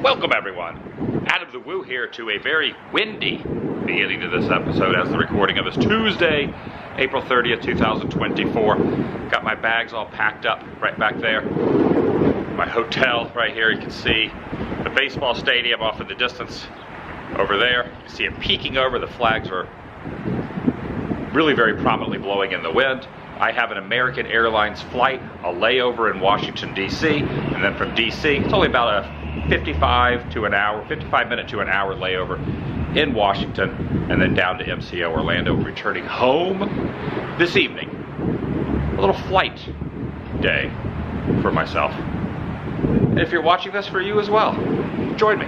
Welcome everyone. TheDailyWoo here to a very windy beginning to this episode as the recording of is Tuesday, April 30th, 2024. Got my bags all packed up right back there. My hotel right here, you can see the baseball stadium off in the distance over there. You can see it peeking over. The flags are really very prominently blowing in the wind. I have an American Airlines flight, a layover in Washington, D.C., and then from D.C., it's only about a 55 minute to an hour layover in Washington, and then down to MCO Orlando, returning home this evening. A little flight day for myself. And if you're watching this, for you as well, join me.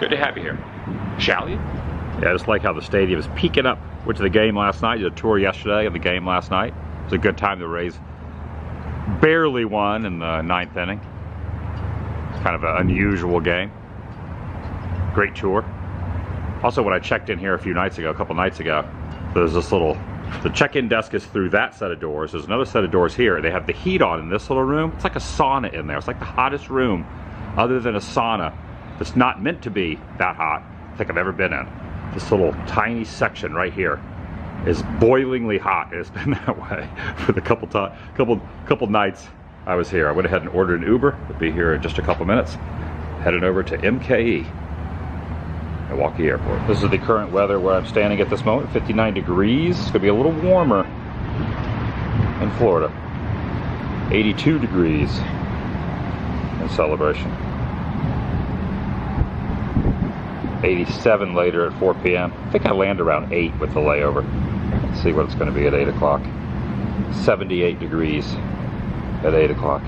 Good to have you here. Shall you? Yeah, I just like how the stadium is peaking up. Went to the game last night, did a tour yesterday, and the game last night. It was a good time. The Rays barely won in the 9th inning. It's kind of an unusual game. Great tour. Also, when I checked in here a couple nights ago, there's this little, the check-in desk is through that set of doors. There's another set of doors here. They have the heat on in this little room. It's like a sauna in there. It's like the hottest room other than a sauna that's not meant to be that hot I think I've ever been in. This little tiny section right here is boilingly hot. It's been that way for the couple nights I was here. I went ahead and ordered an Uber. It'll be here in just a couple minutes. Headed over to MKE, Milwaukee Airport. This is the current weather where I'm standing at this moment. 59 degrees. It's gonna be a little warmer in Florida. 82 degrees in Celebration. 87 later at 4 p.m. I think I land around 8 with the layover. Let's see what it's going to be at 8 o'clock. 78 degrees at 8 o'clock.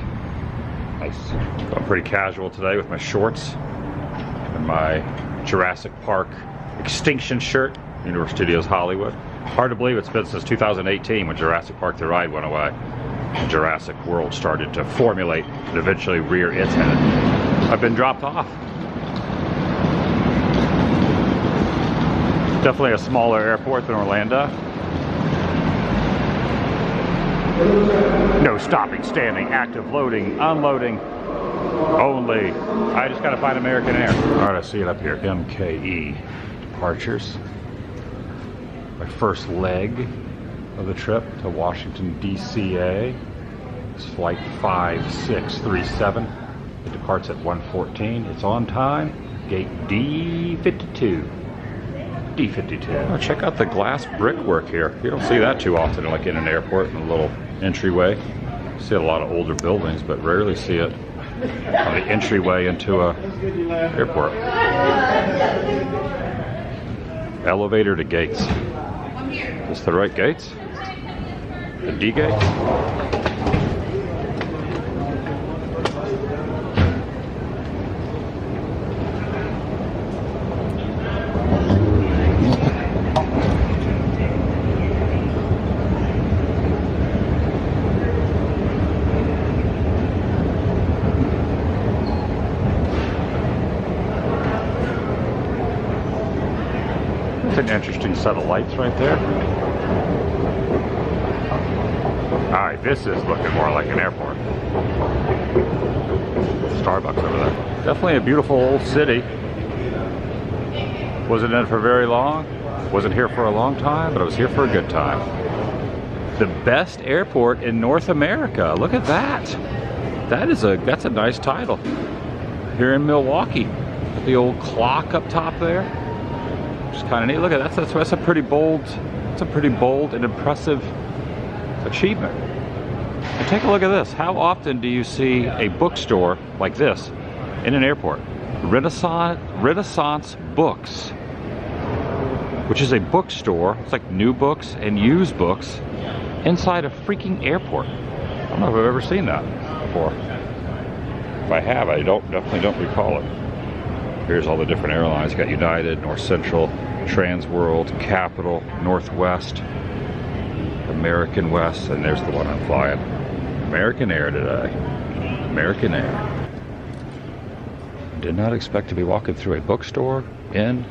Nice. I'm pretty casual today with my shorts and my Jurassic Park Extinction shirt, Universal Studios Hollywood. Hard to believe it's been since 2018 when Jurassic Park The Ride went away. And Jurassic World started to formulate and eventually rear its head. I've been dropped off. Definitely a smaller airport than Orlando. No stopping, standing, active, loading, unloading, only. I just gotta find American Air. All right, I see it up here, MKE departures. My first leg of the trip to Washington, DCA. It's flight 5637. It departs at 1:14. It's on time. Gate D52. D52. Oh, check out the glass brickwork here. You don't see that too often, like in an airport, in a little entryway. You see a lot of older buildings, but rarely see it on the entryway into a airport. Elevator to gates. Is this the right gates? The D gates? An interesting set of lights right there. Alright, this is looking more like an airport. Starbucks over there. Definitely a beautiful old city. Wasn't in it for very long. Wasn't here for a long time, but I was here for a good time. The best airport in North America. Look at that. That's a nice title. Here in Milwaukee. The old clock up top there. Just kind of neat. Look at that. That's a pretty bold. It's a pretty bold and impressive achievement. And take a look at this. How often do you see a bookstore like this in an airport? Renaissance Books, which is a bookstore. It's like new books and used books inside a freaking airport. I don't know if I've ever seen that before. If I have, I definitely don't recall it. Here's all the different airlines. You got United, North Central, Transworld, Capital, Northwest, American West, and there's the one I'm flying. American Air today. American Air. Did not expect to be walking through a bookstore in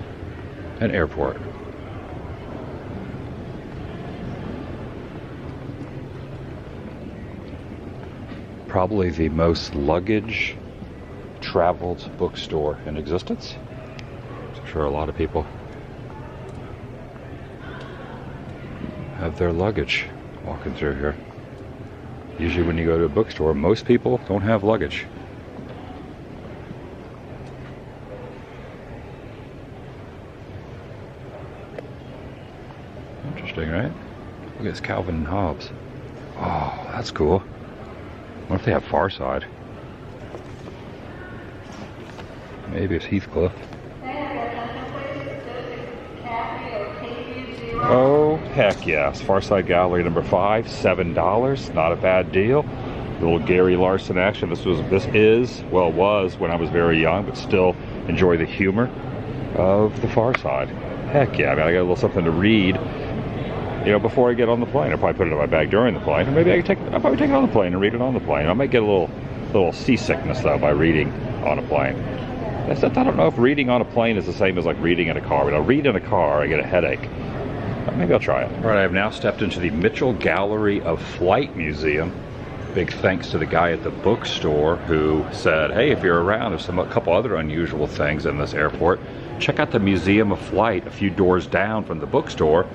an airport. Probably the most luggage traveled bookstore in existence. I'm sure a lot of people have their luggage walking through here. Usually when you go to a bookstore, most people don't have luggage. Interesting, right? Look at this Calvin and Hobbes. Oh, that's cool. I wonder if they have Far Side. Maybe it's Heathcliff. Oh, heck yes. Far Side Gallery number 5, $7. Not a bad deal. A little Gary Larson action. This was when I was very young, but still enjoy the humor of the Far Side. Heck yeah, I got a little something to read, you know, before I get on the plane. I'll probably put it in my bag during the plane, or maybe I'll probably take it on the plane and read it on the plane. I might get a little seasickness though by reading on a plane. I don't know if reading on a plane is the same as like reading in a car. When I read in a car, I get a headache. Maybe I'll try it. All right, I have now stepped into the Mitchell Gallery of Flight Museum. Big thanks to the guy at the bookstore who said, hey, if you're around, there's a couple other unusual things in this airport. Check out the Museum of Flight a few doors down from the bookstore.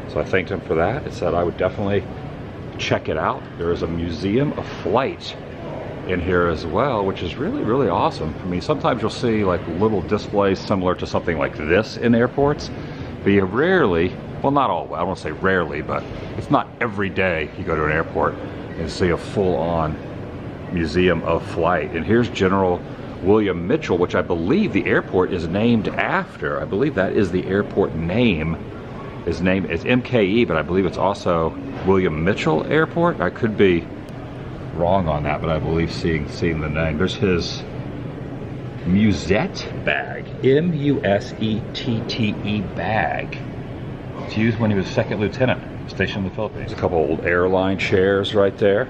So I thanked him for that. It said I would definitely check it out. There is a Museum of Flight in here as well, which is really, really awesome. I mean, sometimes you'll see like little displays similar to something like this in airports, but you rarely, well, not all, I won't say rarely, but it's not every day you go to an airport and see a full-on Museum of Flight. And here's General William Mitchell, which I believe the airport is named after. I believe that is the airport name. His name is MKE, but I believe it's also William Mitchell Airport. I could be wrong on that, but I believe seeing the name. There's his Musette bag, M-U-S-E-T-T-E bag. It's used when he was second lieutenant, stationed in the Philippines. There's a couple old airline chairs right there.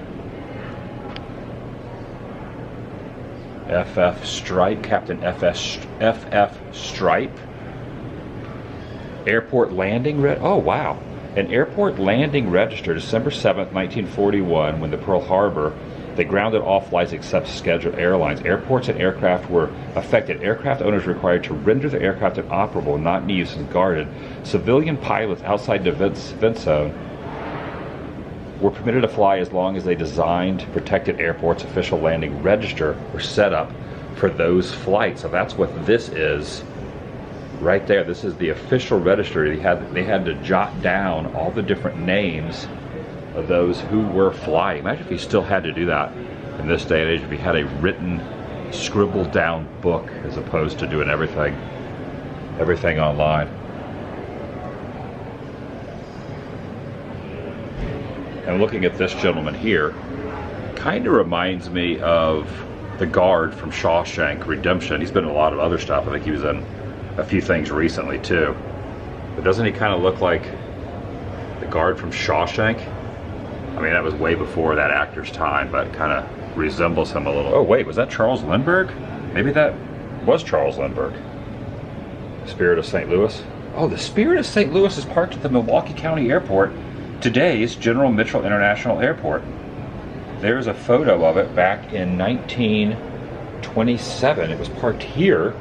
FF Stripe, Captain FF Stripe. Airport landing oh wow. An airport landing register, December 7th, 1941, when the Pearl Harbor, they grounded all flights except scheduled airlines. Airports and aircraft were affected. Aircraft owners were required to render the aircraft inoperable, not in use and guarded. Civilian pilots outside the vent zone were permitted to fly as long as they designed protected airports. Official landing register were set up for those flights. So that's what this is. Right there, this is the official register. They had to jot down all the different names of those who were flying. Imagine if you still had to do that in this day and age, if you had a written, scribbled down book as opposed to doing everything online. And looking at this gentleman here, kind of reminds me of the guard from Shawshank Redemption. He's been in a lot of other stuff. I think he was in a few things recently too. But doesn't he kind of look like the guard from Shawshank? I mean, that was way before that actor's time, but kind of resembles him a little. Oh wait, was that Charles Lindbergh? Maybe that was Charles Lindbergh. Spirit of St. Louis. Oh, the Spirit of St. Louis is parked at the Milwaukee County Airport, today's General Mitchell International Airport. There's a photo of it back in 1927. It was parked here.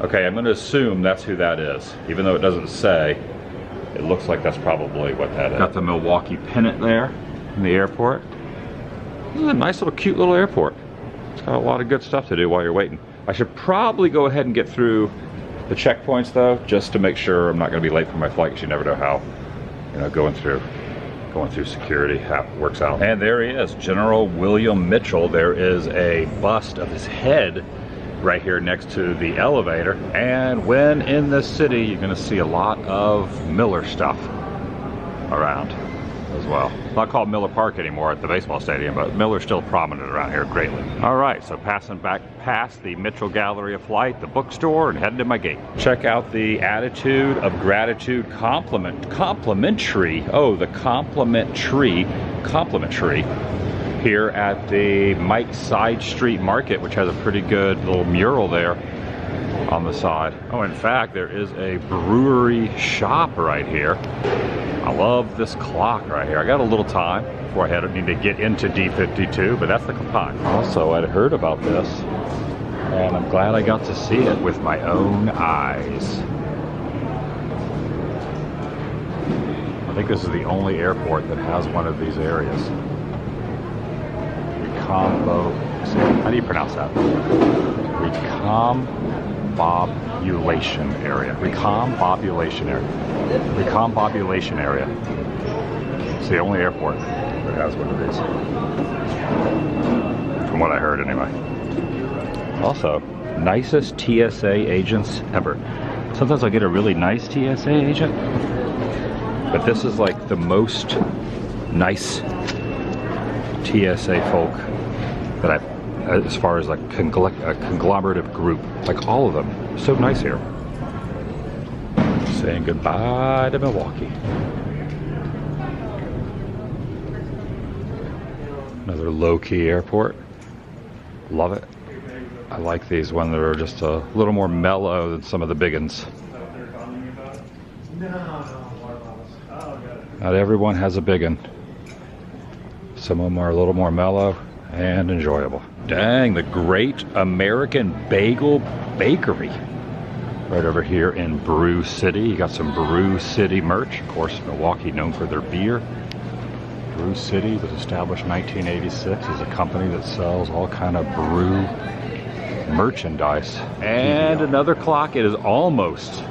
Okay, I'm going to assume that's who that is. Even though it doesn't say, it looks like that's probably what that is. Got the Milwaukee pennant there in the airport. This is a nice little, cute little airport. It's got a lot of good stuff to do while you're waiting. I should probably go ahead and get through the checkpoints though, just to make sure I'm not going to be late for my flight, because you never know how, you know, going through security works out. And there he is, General William Mitchell. There is a bust of his head right here next to the elevator. And when in the city, you're going to see a lot of Miller stuff around as well. Not called Miller Park anymore at the baseball stadium, but Miller's still prominent around here greatly. All right, so passing back past the Mitchell Gallery of Flight, the bookstore, and heading to my gate. Check out the Attitude of Gratitude complimentary. Oh, the complimentary here at the Mike Side Street Market, which has a pretty good little mural there on the side. Oh, in fact, there is a brewery shop right here. I love this clock right here. I got a little time before I need to get into D52, but that's the time. Also, I'd heard about this and I'm glad I got to see it with my own eyes. I think this is the only airport that has one of these areas. How do you pronounce that? Recombobulation area. Recombobulation area. Recombobulation area. It's the only airport that has one of these. From what I heard, anyway. Also, nicest TSA agents ever. Sometimes I get a really nice TSA agent, but this is like the most nice TSA folk that I've, as far as like a conglomerative group, like all of them, so nice here. Saying goodbye to Milwaukee. Another low-key airport. Love it. I like these when they're just a little more mellow than some of the big ones. Not everyone has a big one. Some of them are a little more mellow and enjoyable. Dang, the Great American Bagel Bakery. Right over here in Brew City. You got some Brew City merch. Of course, Milwaukee known for their beer. Brew City was established in 1986 as a company that sells all kind of brew merchandise. And another clock. It is almost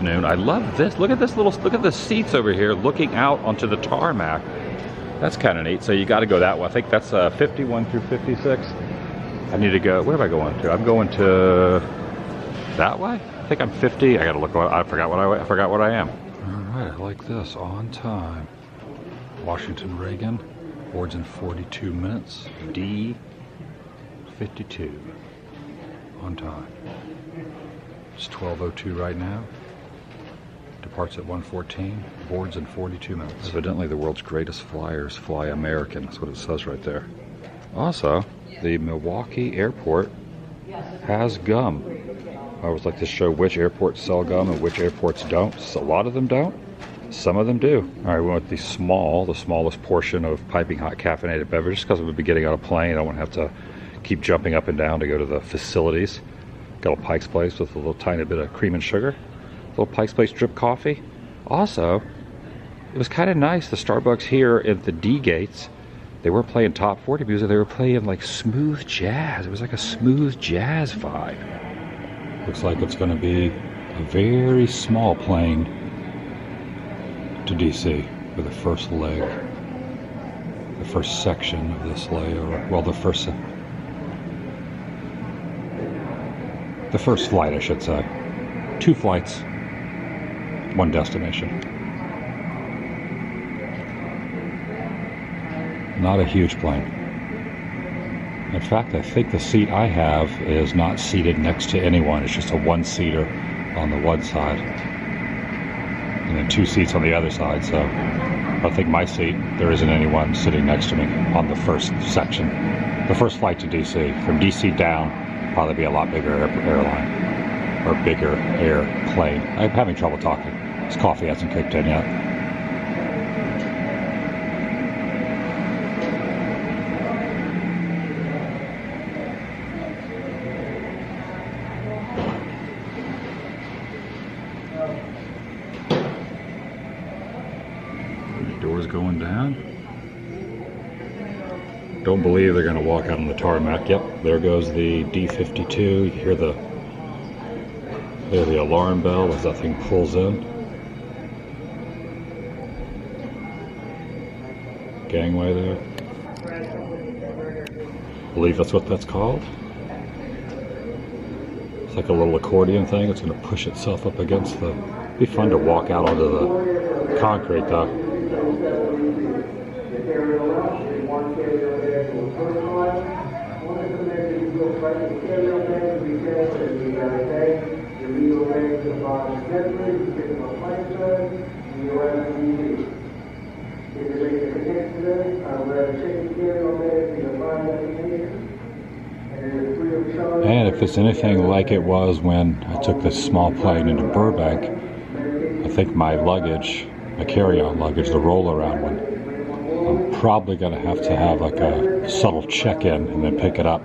noon. I love this. Look at this look at the seats over here looking out onto the tarmac. That's kind of neat. So you got to go that way. I think that's 51 through 56. I need to go. Where am I going to? I'm going to that way. I think I'm 50. I got to look. I forgot what I am. All right. I like this. On time. Washington Reagan. Boards in 42 minutes. D52. On time. It's 12:02 right now. Departs at 1:14. Boards in 42 minutes. Evidently the world's greatest flyers fly American. That's what it says right there. Also, the Milwaukee airport has gum. I always like to show which airports sell gum and which airports don't. So a lot of them don't. Some of them do. All right, we went with the smallest portion of piping hot caffeinated beverage, just because we'll be getting on a plane. I don't want to have to keep jumping up and down to go to the facilities. Got a Pike's Place with a little tiny bit of cream and sugar. A little Pike's Place drip coffee. Also, it was kind of nice, the Starbucks here at the D gates, they weren't playing top 40 music, they were playing like smooth jazz. It was like a smooth jazz vibe. Looks like it's going to be a very small plane to DC for the first leg, the first section of this layover. Well, the first flight, I should say. 2 flights, 1 destination. Not a huge plane. In fact, I think the seat I have is not seated next to anyone. It's just a 1-seater on the one side, and then 2 seats on the other side. So I think my seat, there isn't anyone sitting next to me on the first section. The first flight to DC. From DC down, probably be a lot bigger airline, or bigger airplane. I'm having trouble talking. This coffee hasn't kicked in yet. Doors going down. Don't believe they're going to walk out on the tarmac. Yep, there goes the D52. You hear the alarm bell as that thing pulls in. Gangway there. I believe that's what that's called. It's like a little accordion thing. It's going to push itself up against the... It'd be fun to walk out onto the concrete though. And if it's anything like it was when I took this small plane into Burbank, I think my luggage, my carry-on luggage, the roll-around one, I'm probably going to have like a subtle check-in and then pick it up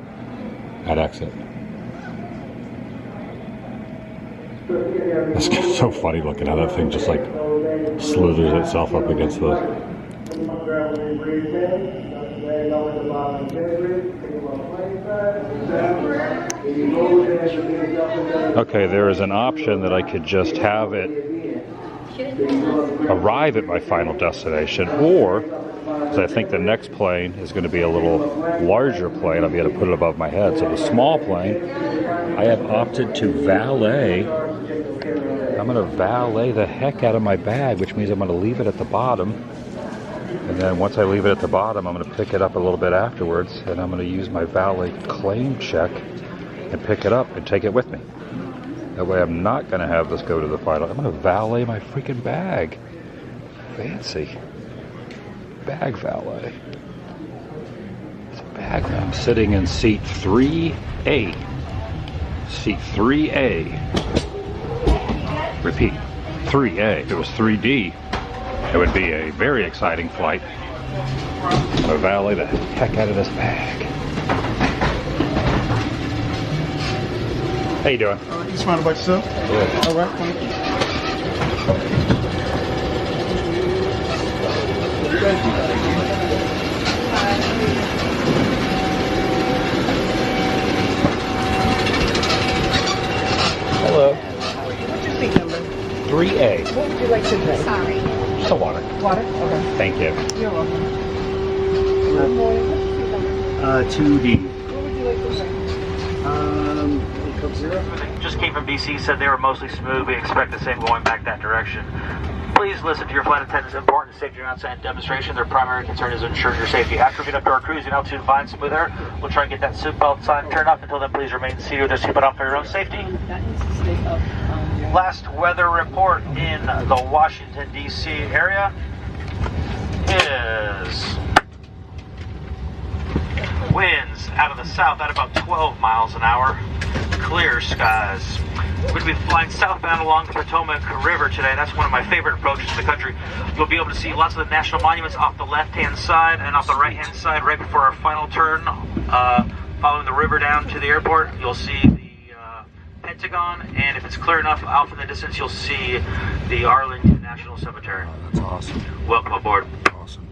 at exit. It's so funny looking how that thing just like slithers itself up against the... Okay, there is an option that I could just have it arrive at my final destination, or, because I think the next plane is going to be a little larger plane, I'll be able to put it above my head. So the small plane, I have opted to valet. I'm going to valet the heck out of my bag, which means I'm going to leave it at the bottom. And then once I leave it at the bottom, I'm going to pick it up a little bit afterwards, and I'm going to use my valet claim check and pick it up and take it with me. That way I'm not going to have this go to the final. I'm going to valet my freaking bag. Fancy. Bag valet. It's a bag. I'm sitting in seat 3A. Seat 3A. Repeat. 3A. If it was 3D, it would be a very exciting flight. I'm going to valet the heck out of this bag. How you doing? Just fine about yourself? Good. All right, thank you. Hello. What's your seat number? 3A. What would you like to drink? Sorry. Just a water. Water? Okay. Thank you. You're welcome. Good morning. What's your seat number? 2D. What would you like to drink? Coke Zero. Just came from DC, said they were mostly smooth. We expect the same going back that direction. Please listen to your flight attendants. Important safety during outside demonstration. Their primary concern is ensuring your safety. After we get up to our cruising altitude and find smooth air, we'll try and get that seatbelt sign turned off. Until then, please remain seated with your seatbelt on for your own safety. Last weather report in the Washington, D.C. area is winds out of the south at about 12 miles an hour. Clear skies. We're going to be flying southbound along the Potomac River today. That's one of my favorite approaches to the country. You'll be able to see lots of the national monuments off the left-hand side and off the right-hand side right before our final turn. Following the river down to the airport, you'll see the Pentagon, and if it's clear enough, off in the distance, you'll see the Arlington National Cemetery. That's awesome. Welcome aboard. Awesome.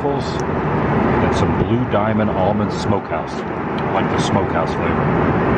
And some Blue Diamond Almond Smokehouse. I like the smokehouse flavor.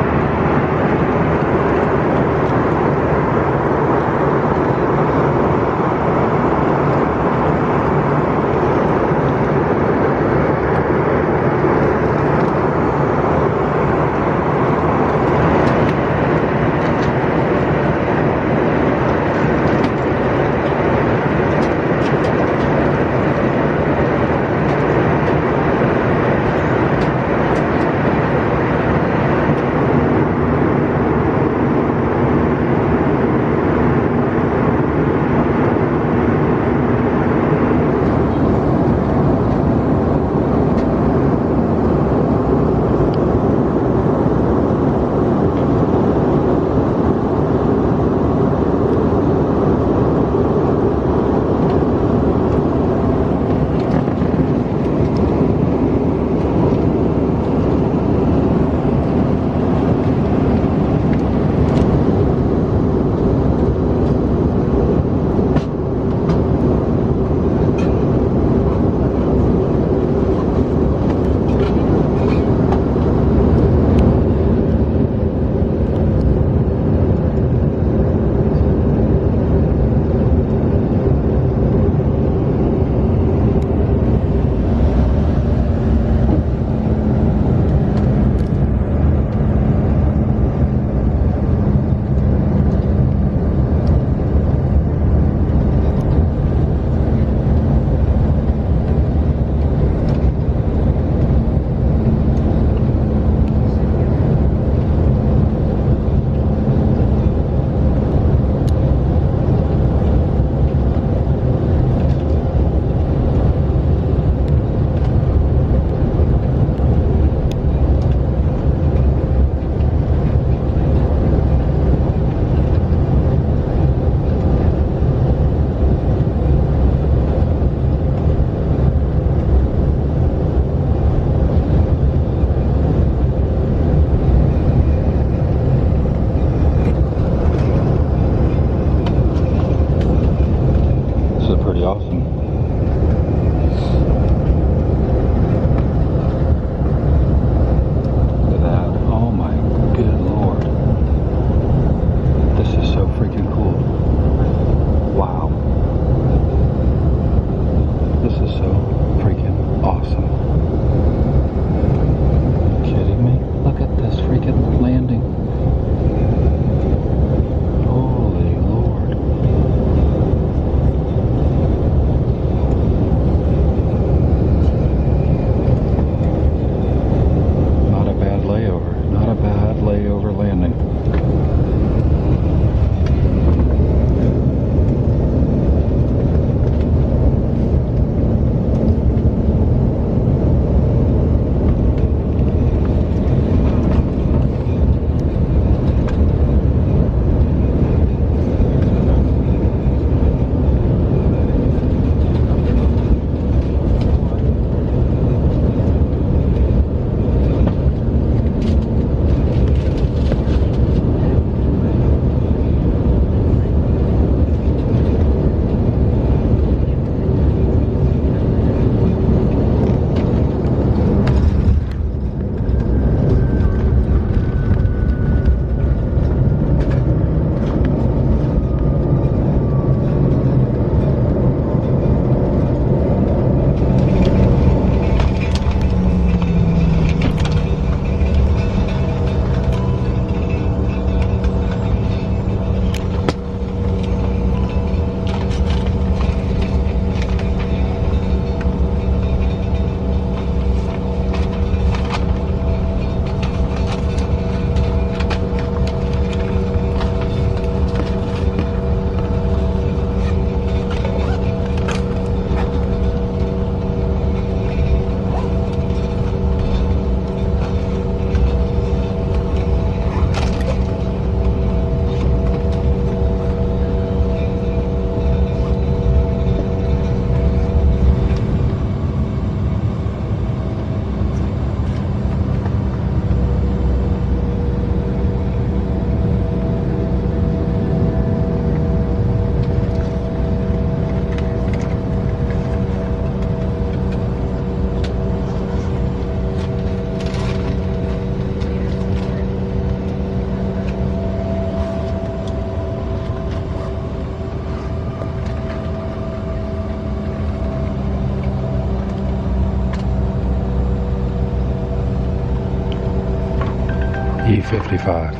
D55.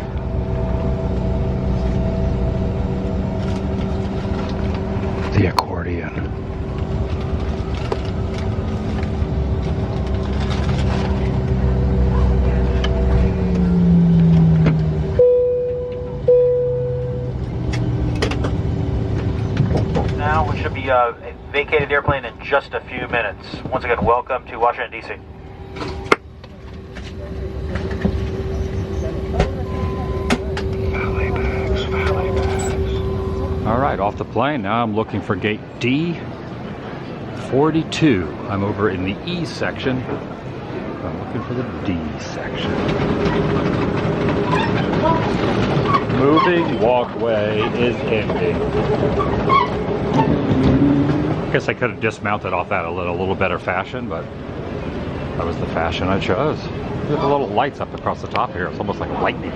The accordion. Now we should be vacated the airplane in just a few minutes. Once again, welcome to Washington, D.C. Valet bags, valet bags. All right, off the plane. Now I'm looking for gate D42. I'm over in the E section. I'm looking for the D section. Moving walkway is ending. I guess I could have dismounted off that in a little better fashion, but that was the fashion I chose. Look at the little lights up across the top here. It's almost like lightning.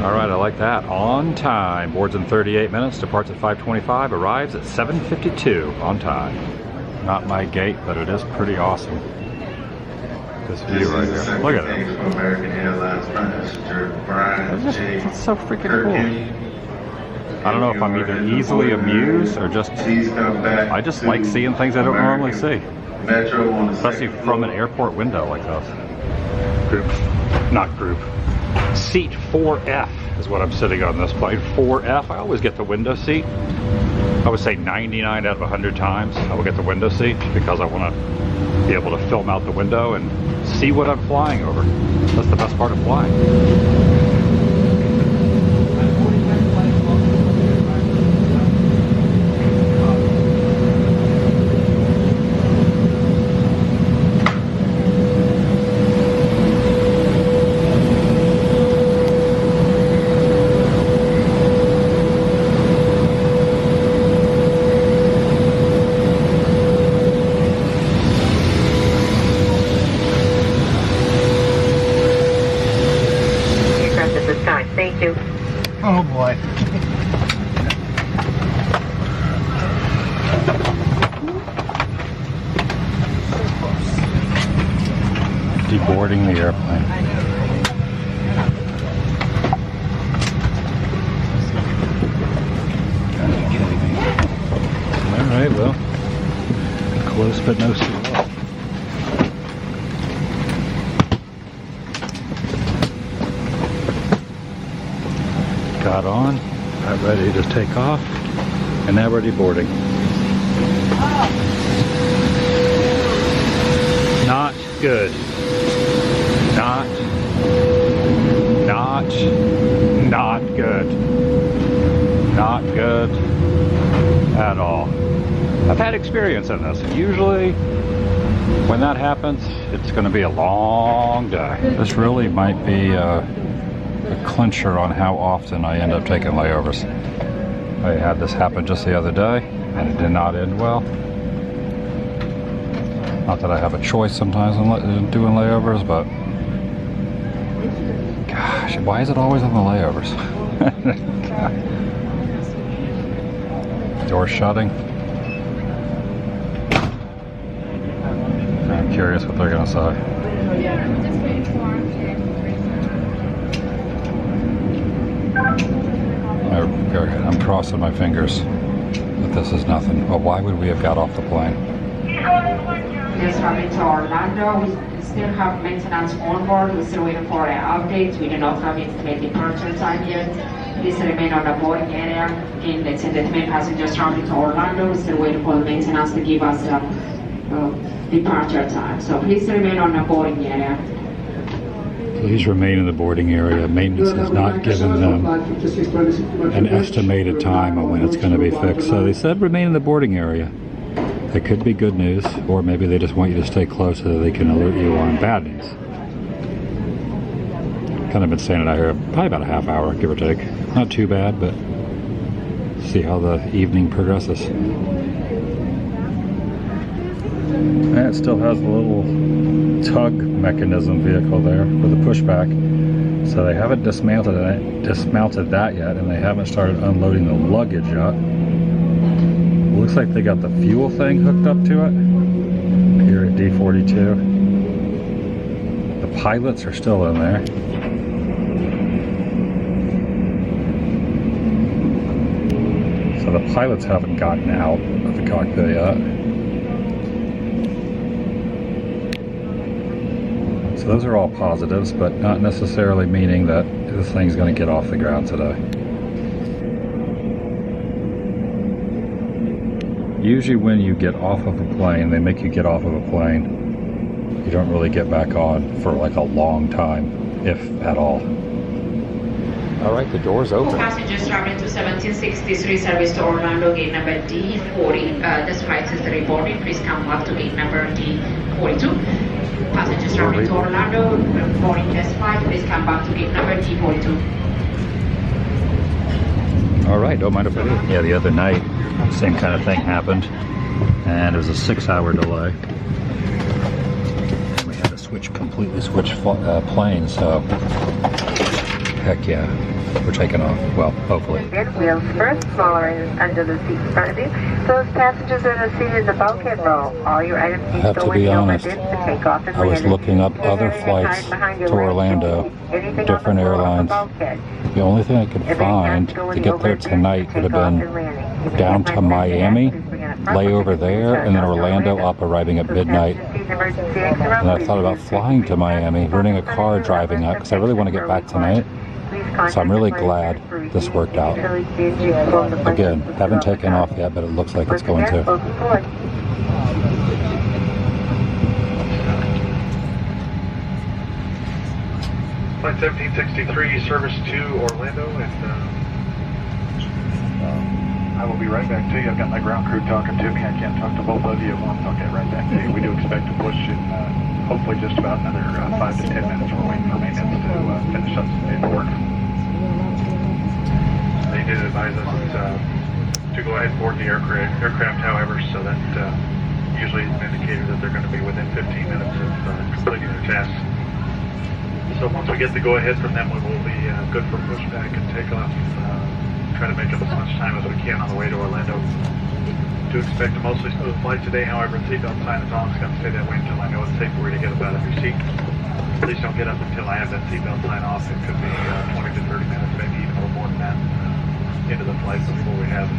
All right, I like that. On time. Boards in 38 minutes. Departs at 5:25. Arrives at 7:52 on time. Not my gate, but it is pretty awesome. This view right here. Look at it. American Airlines passenger Brian J. It's so freaking cool. I don't know if I'm either easily amused or just, I just like seeing things I don't normally see. Especially from an airport window like this. Group. Seat 4F is what I'm sitting on this plane. 4F, I always get the window seat. I would say 99 out of 100 times I will get the window seat because I want to be able to film out the window and see what I'm flying over. That's the best part of flying. Thank you. Oh boy. Deboarding the airplane. Alright, well, close but no cigar. Got on, got ready to take off, and now we're deboarding. Not good. Not good. Not good at all. I've had experience in this. Usually, when that happens, it's going to be a long day. This really might be a clincher on how often I end up taking layovers. I had this happen just the other day, and it did not end well. Not that I have a choice sometimes in doing layovers, but gosh, why is it always on the layovers? Door shutting. I'm curious what they're going to say. I'm crossing my fingers that this is nothing. But why would we have got off the plane? Just coming to Orlando. We still have maintenance on board. We're still waiting for an update. We do not have estimated departure time yet. Please remain on the boarding area. Again, let's say that main passengers traveling to Orlando. We're still waiting for the maintenance to give us departure time. So please remain on the boarding area. Please remain in the boarding area. Maintenance has not given them an estimated time on when it's going to be fixed. So they said remain in the boarding area. That could be good news, or maybe they just want you to stay close so that they can alert you on bad news. Kind of been standing out here probably about a half hour, give or take. Not too bad, but see how the evening progresses. And it still has the little tug mechanism vehicle there for the pushback. So they haven't dismounted that yet, and they haven't started unloading the luggage yet. Looks like they got the fuel thing hooked up to it here at D42. The pilots are still in there. But the pilots haven't gotten out of the cockpit yet. So those are all positives, but not necessarily meaning that this thing's going to get off the ground today. Usually when you get off of a plane, they make you get off of a plane. You don't really get back on for like a long time, if at all. All right, the door's open. Passengers traveling to 1763 service to Orlando, gate number D40. This flight is the reboarding. Please come back to gate number D42. Passengers traveling to Orlando, boarding test flight. Please come back to gate number D42. All right, don't mind if I do. Yeah, the other night, same kind of thing happened, and it was a 6-hour delay. We had to completely switch planes, so heck yeah, we're taking off. Well, hopefully. Wheels first, smaller ends under the seat in front of you. Those passengers that are seated in the bulkhead row, all your items need to go in the overhead to take off and I was looking up other flights to Orlando, different airlines. The only thing I could find to get there tonight would have been down to Miami, layover there, and then Orlando up, arriving at midnight. And I thought about flying to Miami, renting a car, driving up, because I really want to get back tonight. So I'm really glad this worked out. Again, haven't taken off yet, but it looks like it's going to. Flight 1763, service to Orlando, and I will be right back to you. I've got my ground crew talking to me. I can't talk to both of you at once. I'll get right back to you. We do expect to push in hopefully just about another 5 to 10 minutes. We're waiting for maintenance to finish up some paperwork. They did advise us to go ahead and board the aircraft, however, so that usually is an indicator that they're going to be within 15 minutes of completing their tasks. So once we get the go-ahead from them, we will be good for pushback and takeoff. Try to make up as much time as we can on the way to Orlando. Do expect a mostly smooth flight today, however, seatbelt sign is on. It's going to stay that way until I know it's safe for you to get up out of your seat. Please don't get up until I have that seatbelt sign off. It could be 20 to 30 minutes, maybe even a little more than that, into the flight before we have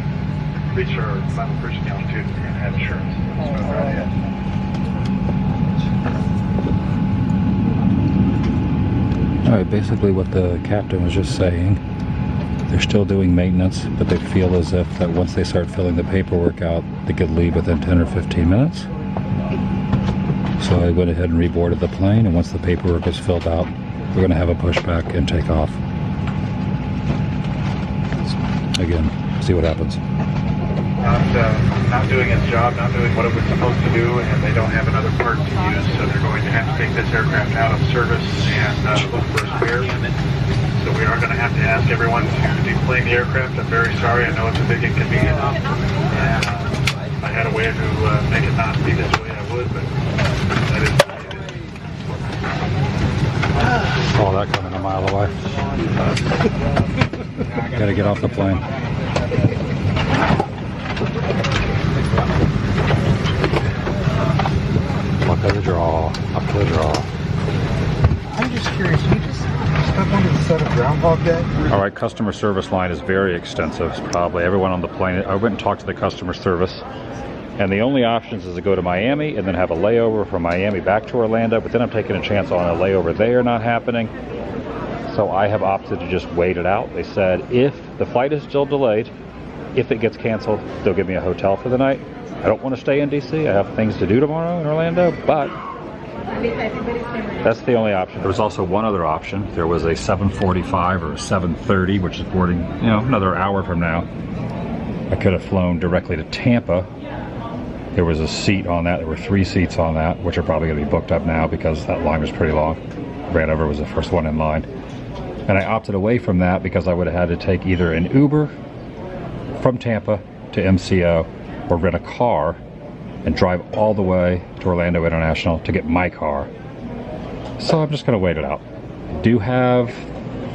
reached our final cruising altitude. We're going to have assurance that it's moving right ahead. Alright, basically what the captain was just saying, they're still doing maintenance, but they feel as if that once they start filling the paperwork out, they could leave within 10 or 15 minutes. So I went ahead and reboarded the plane, and once the paperwork is filled out, we're going to have a pushback and take off. Again, see what happens. Not doing its job, not doing what it was supposed to do, and they don't have another part to use, so they're going to have to take this aircraft out of service and look for a spare. So we are going to have to ask everyone to deplane the aircraft. I'm very sorry, I know it's a big inconvenience. If I had a way to make it not be this way, I would, but that is the way it is. Saw that coming a mile away. Gotta get off the plane. Up to the draw. Up to the draw. I'm just curious, you just step onto the set of Groundhog Day? All right, customer service line is very extensive. It's probably everyone on the plane. I went and talked to the customer service, and the only options is to go to Miami and then have a layover from Miami back to Orlando, but then I'm taking a chance on a layover there not happening. So I have opted to just wait it out. They said if the flight is still delayed, if it gets canceled, they'll give me a hotel for the night. I don't want to stay in DC. I have things to do tomorrow in Orlando, but that's the only option. There was also one other option. There was a 7:45 or a 7:30, which is boarding, another hour from now. I could have flown directly to Tampa. There was a seat on that. There were 3 seats on that, which are probably going to be booked up now because that line was pretty long. Ran over was the first one in line. And I opted away from that because I would have had to take either an Uber from Tampa to MCO or rent a car and drive all the way to Orlando International to get my car. So I'm just going to wait it out. I do have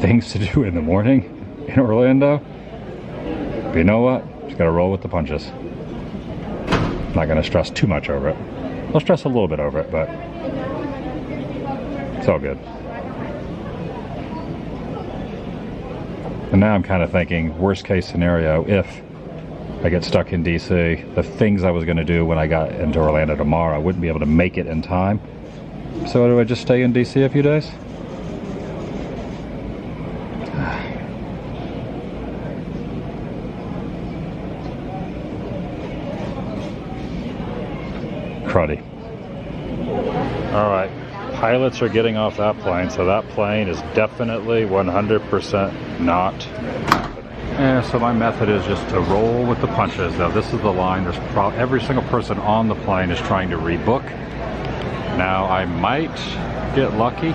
things to do in the morning in Orlando, but you know what? Just got to roll with the punches. I'm not going to stress too much over it. I'll stress a little bit over it, but it's all good. And now I'm kind of thinking, worst case scenario, if I get stuck in DC. The things I was going to do when I got into Orlando tomorrow, I wouldn't be able to make it in time. So do I just stay in DC a few days? Cruddy. Alright, pilots are getting off that plane, so that plane is definitely 100% not happening. And so my method is just to roll with the punches. Now this is the line, there's every single person on the plane is trying to rebook. Now I might get lucky,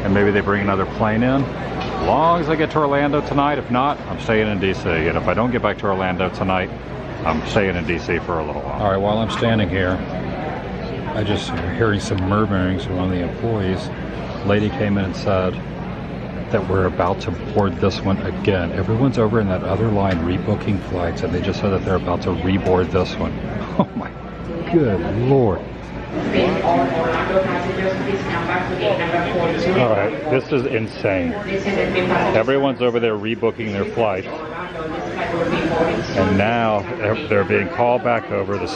and maybe they bring another plane in. As long as I get to Orlando tonight, if not, I'm staying in DC. And if I don't get back to Orlando tonight, I'm staying in DC for a little while. All right, while I'm standing here, I just hearing some murmurings from one of the employees. Lady came in and said that we're about to board this one again. Everyone's over in that other line rebooking flights, and they just said that they're about to reboard this one. Oh my good Lord. All right, this is insane. Everyone's over there rebooking their flight. And now they're being called back over, the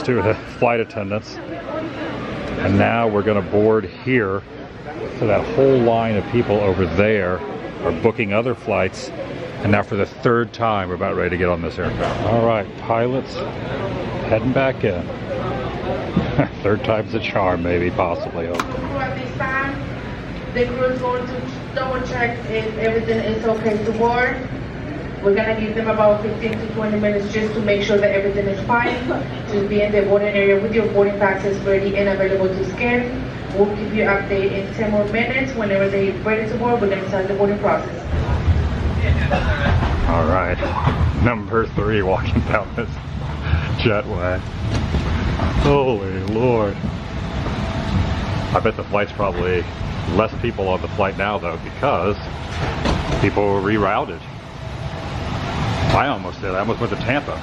flight attendants. And now we're going to board here. So that whole line of people over there are booking other flights. And now for the third time, we're about ready to get on this aircraft. All right, pilots heading back in. Third time's a charm, maybe, possibly. At this time, the crew is going to double check if everything is okay to board. We're going to give them about 15 to 20 minutes just to make sure that everything is fine. Just be in the boarding area with your boarding passes ready and available to scan. We'll keep you updated in 10 more minutes. Whenever they're ready to board, we're going to start the boarding process. All right, number 3 walking down this jetway. Holy Lord. I bet the flight's probably less people on the flight now though, because people were rerouted. I almost did. I almost went to Tampa.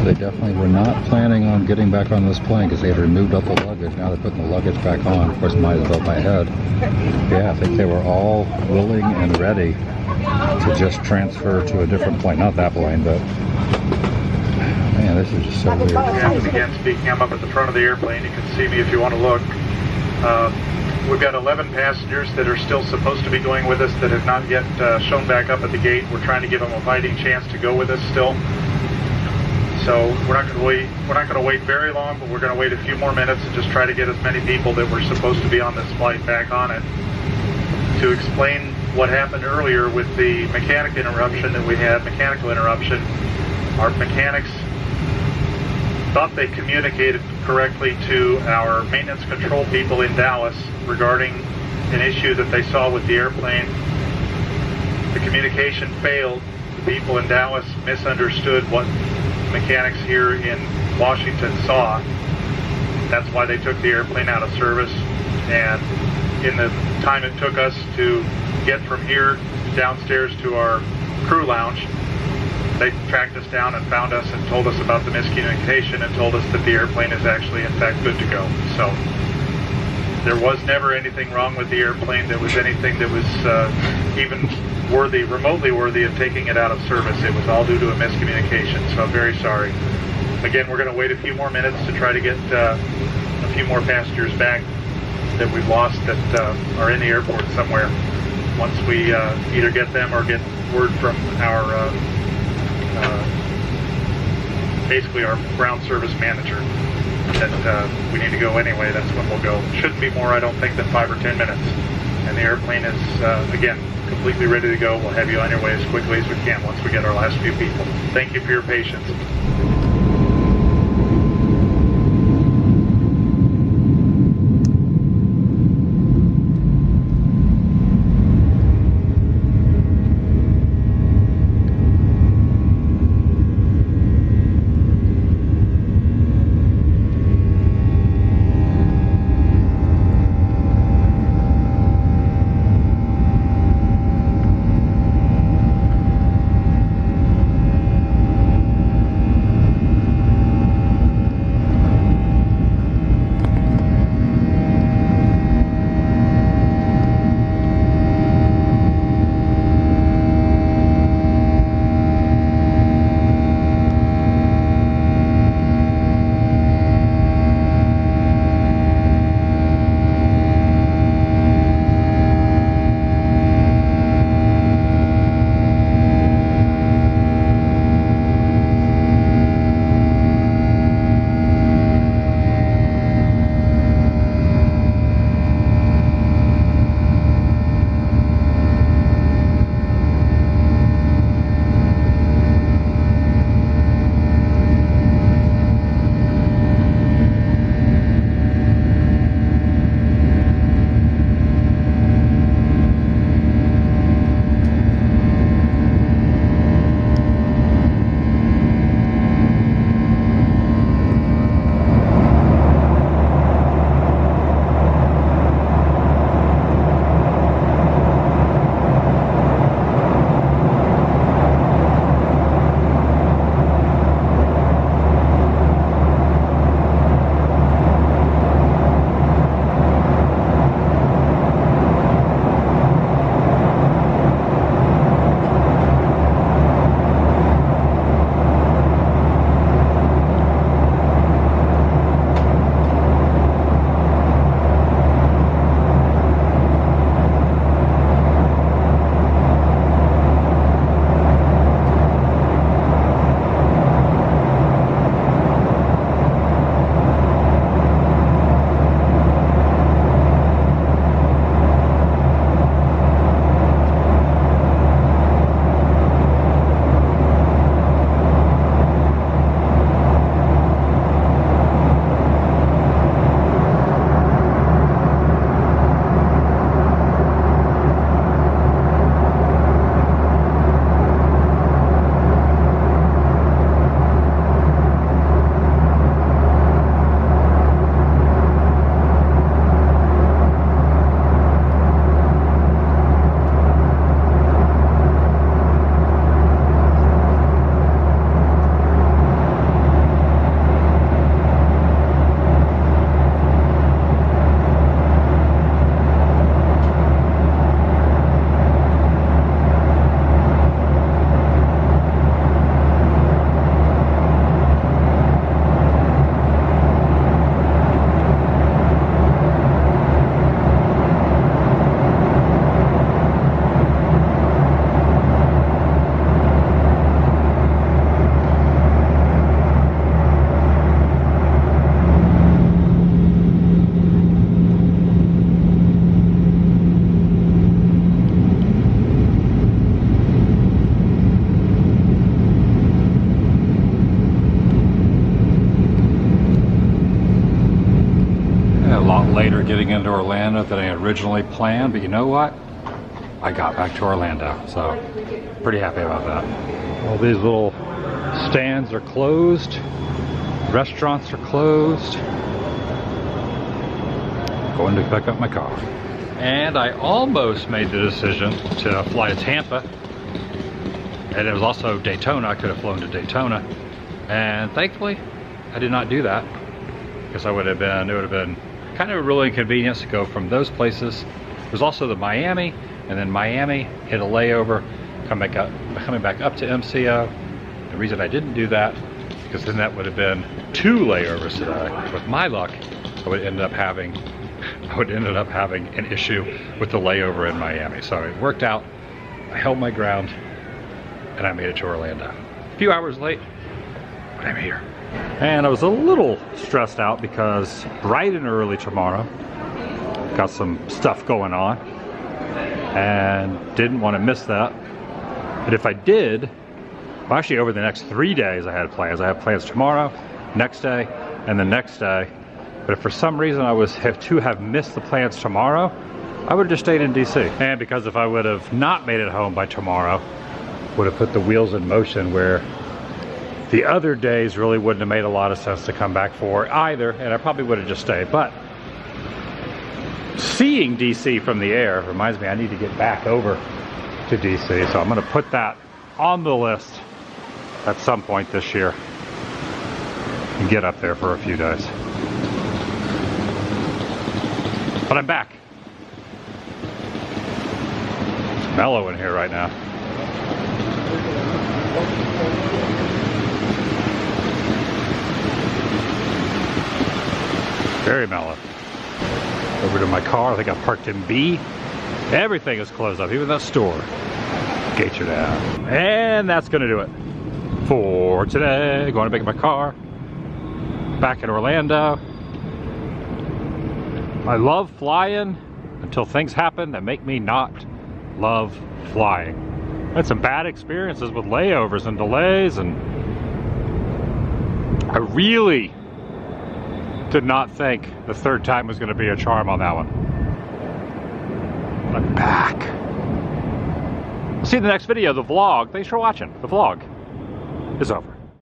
They definitely were not planning on getting back on this plane because they had removed all the luggage. Now they're putting the luggage back on. Of course, might as well my head. Yeah, I think they were all willing and ready to just transfer to a different plane. Not that plane, but man, this is just so weird. And again, speaking, I'm up at the front of the airplane. You can see me if you want to look. We've got 11 passengers that are still supposed to be going with us that have not yet shown back up at the gate. We're trying to give them a fighting chance to go with us still. So we're not going to wait very long, but we're going to wait a few more minutes and just try to get as many people that were supposed to be on this flight back on it. To explain what happened earlier with the mechanical interruption, our mechanics thought they communicated correctly to our maintenance control people in Dallas regarding an issue that they saw with the airplane. The communication failed. The people in Dallas misunderstood what mechanics here in Washington saw. That's why they took the airplane out of service, and in the time it took us to get from here downstairs to our crew lounge, they tracked us down and found us and told us about the miscommunication and told us that the airplane is actually in fact good to go. So there was never anything wrong with the airplane. There was anything that was even remotely worthy of taking it out of service. It was all due to a miscommunication, so I'm very sorry. Again, we're going to wait a few more minutes to try to get a few more passengers back that we've lost that are in the airport somewhere. Once we either get them or get word from our basically our ground service manager that we need to go anyway, that's when we'll go. Shouldn't be more, I don't think, than 5 or 10 minutes. And the airplane is, again, completely ready to go. We'll have you on your way as quickly as we can once we get our last few people. Thank you for your patience. later getting into Orlando than I originally planned, but you know what? I got back to Orlando, so pretty happy about that. All these little stands are closed, restaurants are closed. Going to pick up my car. And I almost made the decision to fly to Tampa. And it was also Daytona. I could have flown to Daytona. And thankfully, I did not do that. Because it would have been kind of a real inconvenience to go from those places. There's also the Miami, and then Miami hit a layover, coming back up to MCO. The reason I didn't do that, because then that would have been 2 layovers today. With my luck, I would end up having an issue with the layover in Miami. So it worked out. I held my ground and I made it to Orlando. A few hours late, but I'm here. And I was a little stressed out because bright and early tomorrow, got some stuff going on and didn't want to miss that. But if I did, well, actually over the next 3 days I had plans. I have plans tomorrow, next day, and the next day. But if for some reason I was to have missed the plans tomorrow, I would have just stayed in DC. And because if I would have not made it home by tomorrow, would have put the wheels in motion where the other days really wouldn't have made a lot of sense to come back for either, and I probably would have just stayed. But seeing DC from the air reminds me I need to get back over to DC. So I'm gonna put that on the list at some point this year and get up there for a few days. But I'm back. It's mellow in here right now. Very mellow. Over to my car. I think I parked in B. Everything is closed up, even that store. Gates are down. And that's gonna do it for today. Going to pick up my car. Back in Orlando. I love flying until things happen that make me not love flying. I had some bad experiences with layovers and delays, and I really did not think the third time was going to be a charm on that one. I'm back. See you in the next video, the vlog. Thanks for watching. The vlog is over.